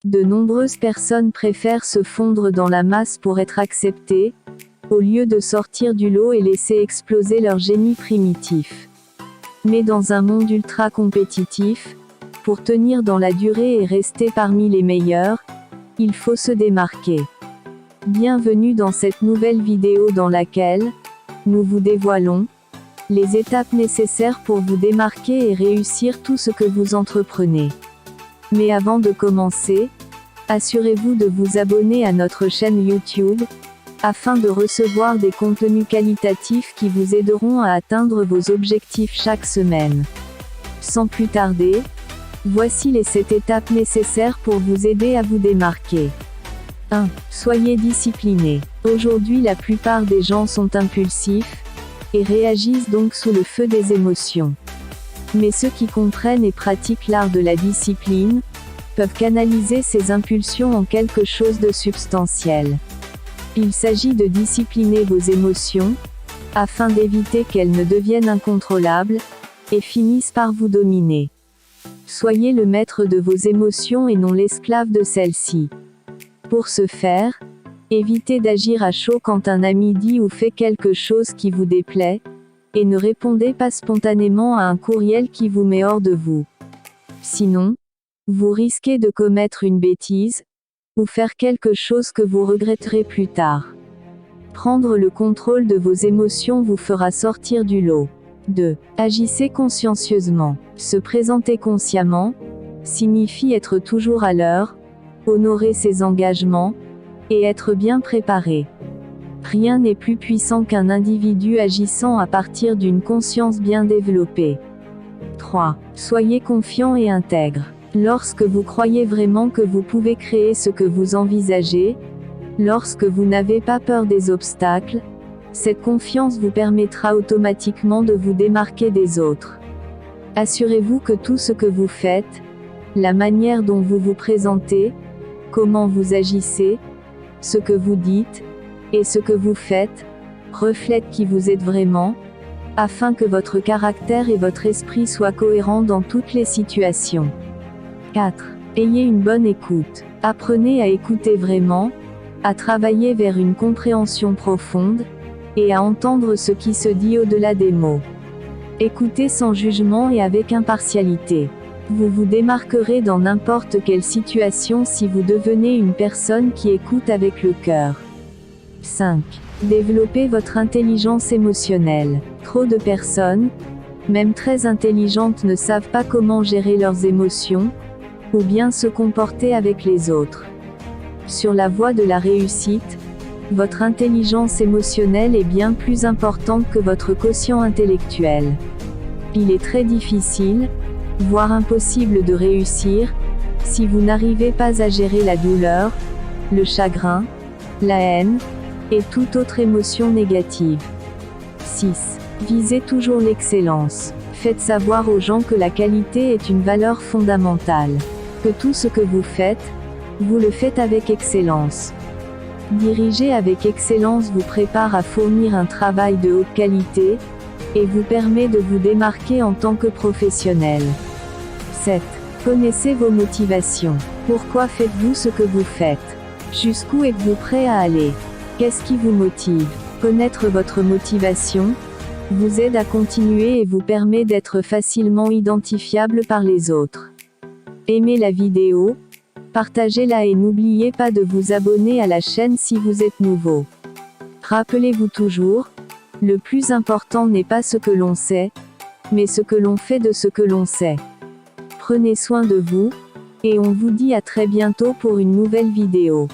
De nombreuses personnes préfèrent se fondre dans la masse pour être acceptées, au lieu de sortir du lot et laisser exploser leur génie primitif. Mais dans un monde ultra compétitif, pour tenir dans la durée et rester parmi les meilleurs, il faut se démarquer. Bienvenue dans cette nouvelle vidéo dans laquelle nous vous dévoilons les étapes nécessaires pour vous démarquer et réussir tout ce que vous entreprenez. Mais avant de commencer, assurez-vous de vous abonner à notre chaîne YouTube, afin de recevoir des contenus qualitatifs qui vous aideront à atteindre vos objectifs chaque semaine. Sans plus tarder, voici les 7 étapes nécessaires pour vous aider à vous démarquer. 1. Soyez discipliné. Aujourd'hui, la plupart des gens sont impulsifs et réagissent donc sous le feu des émotions. Mais ceux qui comprennent et pratiquent l'art de la discipline peuvent canaliser ces impulsions en quelque chose de substantiel. Il s'agit de discipliner vos émotions, afin d'éviter qu'elles ne deviennent incontrôlables, et finissent par vous dominer. Soyez le maître de vos émotions et non l'esclave de celles-ci. Pour ce faire, évitez d'agir à chaud quand un ami dit ou fait quelque chose qui vous déplaît, et ne répondez pas spontanément à un courriel qui vous met hors de vous. Sinon, vous risquez de commettre une bêtise, ou faire quelque chose que vous regretterez plus tard. Prendre le contrôle de vos émotions vous fera sortir du lot. 2. Agissez consciencieusement. Se présenter consciemment signifie être toujours à l'heure, honorer ses engagements, et être bien préparé. Rien n'est plus puissant qu'un individu agissant à partir d'une conscience bien développée. 3. Soyez confiant et intègre. Lorsque vous croyez vraiment que vous pouvez créer ce que vous envisagez, lorsque vous n'avez pas peur des obstacles, cette confiance vous permettra automatiquement de vous démarquer des autres. Assurez-vous que tout ce que vous faites, la manière dont vous vous présentez, comment vous agissez, ce que vous dites, et ce que vous faites, reflètent qui vous êtes vraiment, afin que votre caractère et votre esprit soient cohérents dans toutes les situations. 4. Ayez une bonne écoute. Apprenez à écouter vraiment, à travailler vers une compréhension profonde, et à entendre ce qui se dit au-delà des mots. Écoutez sans jugement et avec impartialité. Vous vous démarquerez dans n'importe quelle situation si vous devenez une personne qui écoute avec le cœur. 5. Développez votre intelligence émotionnelle. Trop de personnes, même très intelligentes, ne savent pas comment gérer leurs émotions, ou bien se comporter avec les autres. Sur la voie de la réussite, votre intelligence émotionnelle est bien plus importante que votre quotient intellectuel. Il est très difficile, voire impossible de réussir, si vous n'arrivez pas à gérer la douleur, le chagrin, la haine, et toute autre émotion négative. 6. Visez toujours l'excellence. Faites savoir aux gens que la qualité est une valeur fondamentale. Que tout ce que vous faites, vous le faites avec excellence. Diriger avec excellence vous prépare à fournir un travail de haute qualité, et vous permet de vous démarquer en tant que professionnel. 7. Connaissez vos motivations. Pourquoi faites-vous ce que vous faites? Jusqu'où êtes-vous prêt à aller? Qu'est-ce qui vous motive? Connaître votre motivation vous aide à continuer et vous permet d'être facilement identifiable par les autres. Aimez la vidéo, partagez-la et n'oubliez pas de vous abonner à la chaîne si vous êtes nouveau. Rappelez-vous toujours, le plus important n'est pas ce que l'on sait, mais ce que l'on fait de ce que l'on sait. Prenez soin de vous, et on vous dit à très bientôt pour une nouvelle vidéo.